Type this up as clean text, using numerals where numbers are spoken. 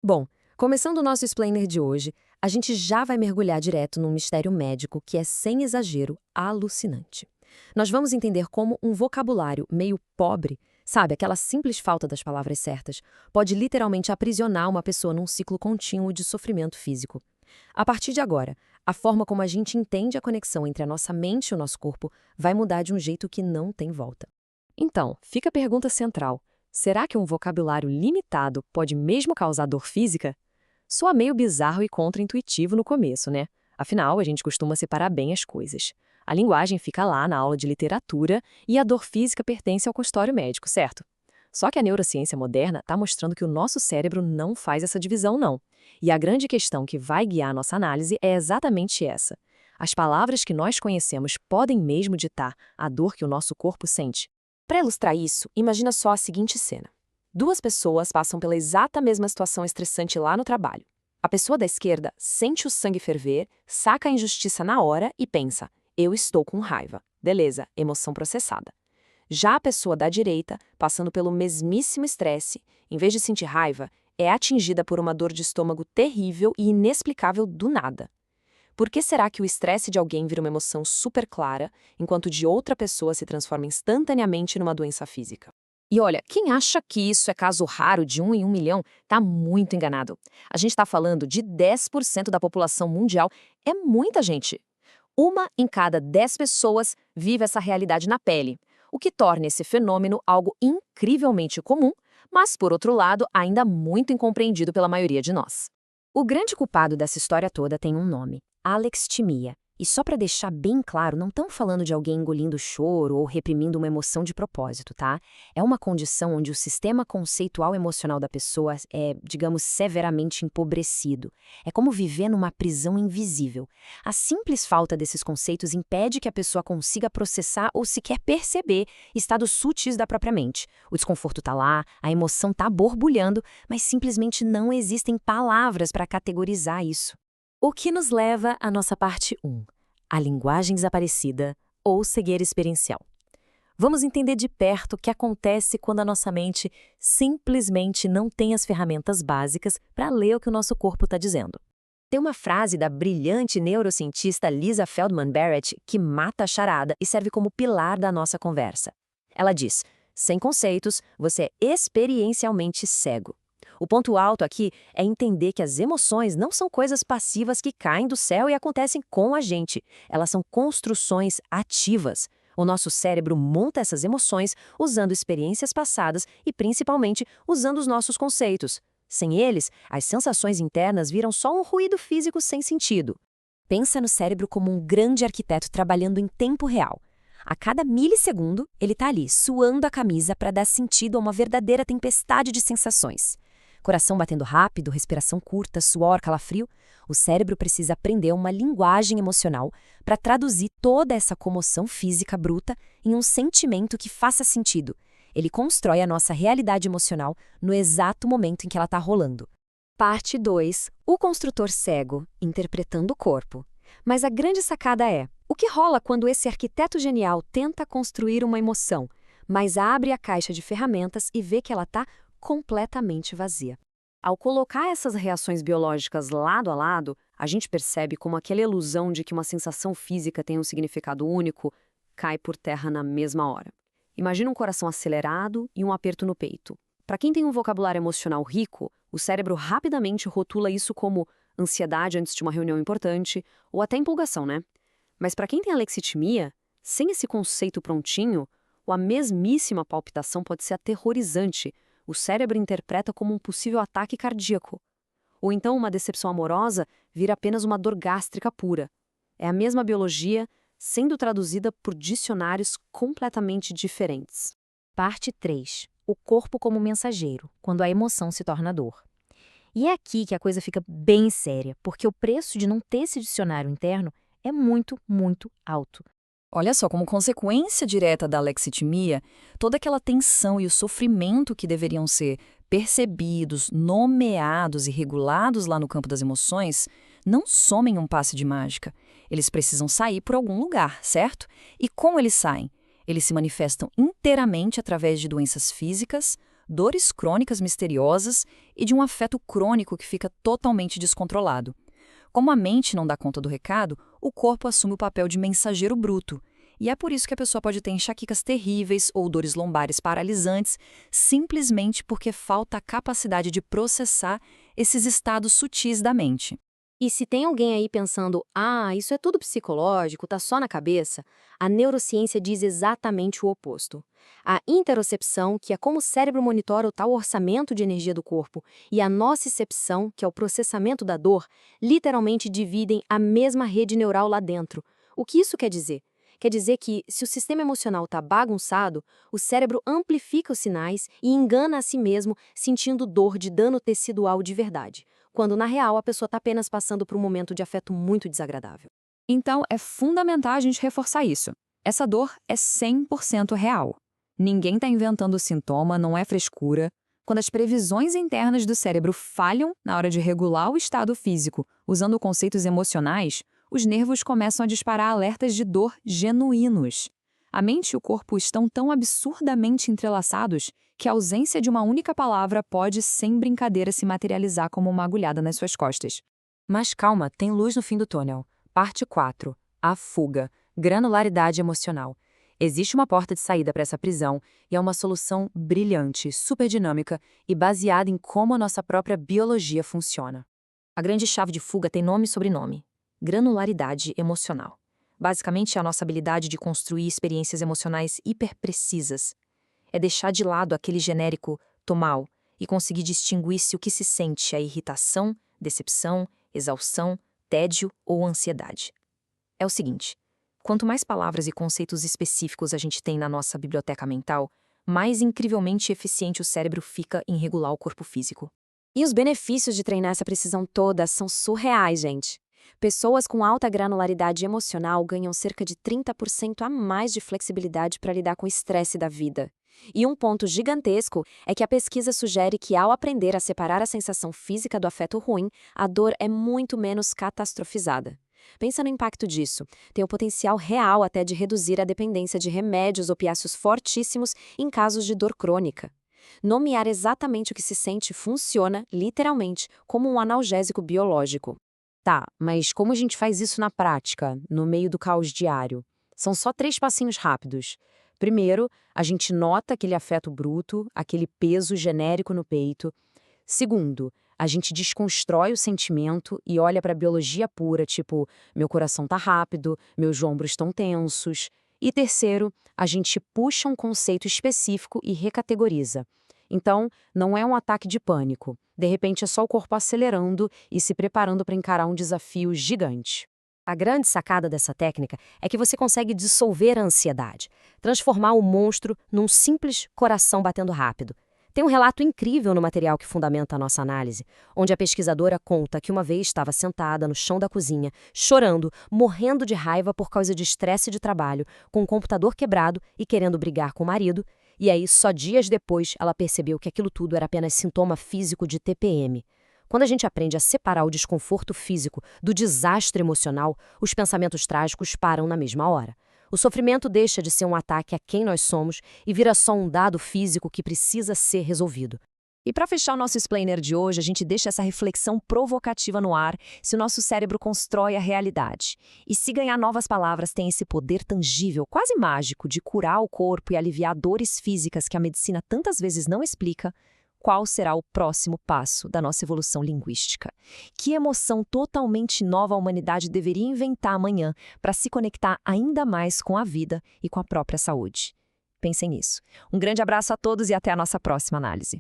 Bom, começando o nosso explainer de hoje, a gente já vai mergulhar direto num mistério médico que é, sem exagero, alucinante. Nós vamos entender como um vocabulário meio pobre, sabe, aquela simples falta das palavras certas, pode literalmente aprisionar uma pessoa num ciclo contínuo de sofrimento físico. A partir de agora, a forma como a gente entende a conexão entre a nossa mente e o nosso corpo vai mudar de um jeito que não tem volta. Então, fica a pergunta central. Será que um vocabulário limitado pode mesmo causar dor física? Soa meio bizarro e contraintuitivo no começo, né? Afinal, a gente costuma separar bem as coisas. A linguagem fica lá na aula de literatura e a dor física pertence ao consultório médico, certo? Só que a neurociência moderna está mostrando que o nosso cérebro não faz essa divisão, não. E a grande questão que vai guiar a nossa análise é exatamente essa. As palavras que nós conhecemos podem mesmo ditar a dor que o nosso corpo sente. Para ilustrar isso, imagina só a seguinte cena. Duas pessoas passam pela exata mesma situação estressante lá no trabalho. A pessoa da esquerda sente o sangue ferver, saca a injustiça na hora e pensa: eu estou com raiva. Beleza, emoção processada. Já a pessoa da direita, passando pelo mesmíssimo estresse, em vez de sentir raiva, é atingida por uma dor de estômago terrível e inexplicável do nada. Por que será que o estresse de alguém vira uma emoção super clara, enquanto de outra pessoa se transforma instantaneamente numa doença física? E olha, quem acha que isso é caso raro de 1 em 1 milhão, tá muito enganado. A gente está falando de 10% da população mundial, é muita gente. 1 em cada 10 pessoas vive essa realidade na pele, o que torna esse fenômeno algo incrivelmente comum, mas, por outro lado, ainda muito incompreendido pela maioria de nós. O grande culpado dessa história toda tem um nome: alextimia. E só para deixar bem claro, não estamos falando de alguém engolindo choro ou reprimindo uma emoção de propósito, tá? É uma condição onde o sistema conceitual emocional da pessoa é, digamos, severamente empobrecido. É como viver numa prisão invisível. A simples falta desses conceitos impede que a pessoa consiga processar ou sequer perceber estados sutis da própria mente. O desconforto tá lá, a emoção tá borbulhando, mas simplesmente não existem palavras para categorizar isso. O que nos leva à nossa parte 1, a linguagem desaparecida ou cegueira experiencial. Vamos entender de perto o que acontece quando a nossa mente simplesmente não tem as ferramentas básicas para ler o que o nosso corpo está dizendo. Tem uma frase da brilhante neurocientista Lisa Feldman Barrett que mata a charada e serve como pilar da nossa conversa. Ela diz: sem conceitos, você é experiencialmente cego. O ponto alto aqui é entender que as emoções não são coisas passivas que caem do céu e acontecem com a gente. Elas são construções ativas. O nosso cérebro monta essas emoções usando experiências passadas e, principalmente, usando os nossos conceitos. Sem eles, as sensações internas viram só um ruído físico sem sentido. Pensa no cérebro como um grande arquiteto trabalhando em tempo real. A cada milissegundo, ele está ali, suando a camisa para dar sentido a uma verdadeira tempestade de sensações. Coração batendo rápido, respiração curta, suor, calafrio, o cérebro precisa aprender uma linguagem emocional para traduzir toda essa comoção física bruta em um sentimento que faça sentido. Ele constrói a nossa realidade emocional no exato momento em que ela está rolando. Parte 2. O construtor cego, interpretando o corpo. Mas a grande sacada é: o que rola quando esse arquiteto genial tenta construir uma emoção, mas abre a caixa de ferramentas e vê que ela está completamente vazia? Ao colocar essas reações biológicas lado a lado, a gente percebe como aquela ilusão de que uma sensação física tem um significado único cai por terra na mesma hora. Imagina um coração acelerado e um aperto no peito. Para quem tem um vocabulário emocional rico, o cérebro rapidamente rotula isso como ansiedade antes de uma reunião importante ou até empolgação, né? Mas para quem tem alexitimia, sem esse conceito prontinho, a mesmíssima palpitação pode ser aterrorizante. O cérebro interpreta como um possível ataque cardíaco. Ou então uma decepção amorosa vira apenas uma dor gástrica pura. É a mesma biologia sendo traduzida por dicionários completamente diferentes. Parte 3. O corpo como mensageiro, quando a emoção se torna dor. E é aqui que a coisa fica bem séria, porque o preço de não ter esse dicionário interno é muito, muito alto. Olha só, como consequência direta da alexitimia, toda aquela tensão e o sofrimento que deveriam ser percebidos, nomeados e regulados lá no campo das emoções, não somem um passe de mágica. Eles precisam sair por algum lugar, certo? E como eles saem? Eles se manifestam inteiramente através de doenças físicas, dores crônicas misteriosas e de um afeto crônico que fica totalmente descontrolado. Como a mente não dá conta do recado, o corpo assume o papel de mensageiro bruto. E é por isso que a pessoa pode ter enxaquecas terríveis ou dores lombares paralisantes, simplesmente porque falta a capacidade de processar esses estados sutis da mente. E se tem alguém aí pensando, isso é tudo psicológico, tá só na cabeça, a neurociência diz exatamente o oposto. A interocepção, que é como o cérebro monitora o tal orçamento de energia do corpo, e a nocicepção, que é o processamento da dor, literalmente dividem a mesma rede neural lá dentro. O que isso quer dizer? Quer dizer que, se o sistema emocional está bagunçado, o cérebro amplifica os sinais e engana a si mesmo, sentindo dor de dano tecidual de verdade, quando na real a pessoa está apenas passando por um momento de afeto muito desagradável. Então, é fundamental a gente reforçar isso. Essa dor é 100% real. Ninguém está inventando o sintoma, não é frescura. Quando as previsões internas do cérebro falham na hora de regular o estado físico, usando conceitos emocionais, os nervos começam a disparar alertas de dor genuínos. A mente e o corpo estão tão absurdamente entrelaçados que a ausência de uma única palavra pode, sem brincadeira, se materializar como uma agulhada nas suas costas. Mas calma, tem luz no fim do túnel. Parte 4. A fuga. Granularidade emocional. Existe uma porta de saída para essa prisão e é uma solução brilhante, super dinâmica e baseada em como a nossa própria biologia funciona. A grande chave de fuga tem nome e sobrenome: granularidade emocional. Basicamente, é a nossa habilidade de construir experiências emocionais hiperprecisas. É deixar de lado aquele genérico "tô mal" e conseguir distinguir se o que se sente é irritação, decepção, exaustão, tédio ou ansiedade. É o seguinte: quanto mais palavras e conceitos específicos a gente tem na nossa biblioteca mental, mais incrivelmente eficiente o cérebro fica em regular o corpo físico. E os benefícios de treinar essa precisão toda são surreais, gente. Pessoas com alta granularidade emocional ganham cerca de 30% a mais de flexibilidade para lidar com o estresse da vida. E um ponto gigantesco é que a pesquisa sugere que, ao aprender a separar a sensação física do afeto ruim, a dor é muito menos catastrofizada. Pensa no impacto disso. Tem o potencial real até de reduzir a dependência de remédios opiáceos fortíssimos em casos de dor crônica. Nomear exatamente o que se sente funciona, literalmente, como um analgésico biológico. Tá, mas como a gente faz isso na prática, no meio do caos diário? São só 3 passinhos rápidos. Primeiro, a gente nota aquele afeto bruto, aquele peso genérico no peito. Segundo, a gente desconstrói o sentimento e olha para a biologia pura, tipo, meu coração tá rápido, meus ombros estão tensos. E terceiro, a gente puxa um conceito específico e recategoriza. Então, não é um ataque de pânico. De repente, é só o corpo acelerando e se preparando para encarar um desafio gigante. A grande sacada dessa técnica é que você consegue dissolver a ansiedade, transformar o monstro num simples coração batendo rápido. Tem um relato incrível no material que fundamenta a nossa análise, onde a pesquisadora conta que uma vez estava sentada no chão da cozinha, chorando, morrendo de raiva por causa de estresse de trabalho, com o computador quebrado e querendo brigar com o marido, e aí, só dias depois, ela percebeu que aquilo tudo era apenas sintoma físico de TPM. Quando a gente aprende a separar o desconforto físico do desastre emocional, os pensamentos trágicos param na mesma hora. O sofrimento deixa de ser um ataque a quem nós somos e vira só um dado físico que precisa ser resolvido. E para fechar o nosso explainer de hoje, a gente deixa essa reflexão provocativa no ar se o nosso cérebro constrói a realidade. E se ganhar novas palavras tem esse poder tangível, quase mágico, de curar o corpo e aliviar dores físicas que a medicina tantas vezes não explica, qual será o próximo passo da nossa evolução linguística? Que emoção totalmente nova a humanidade deveria inventar amanhã para se conectar ainda mais com a vida e com a própria saúde? Pensem nisso. Um grande abraço a todos e até a nossa próxima análise.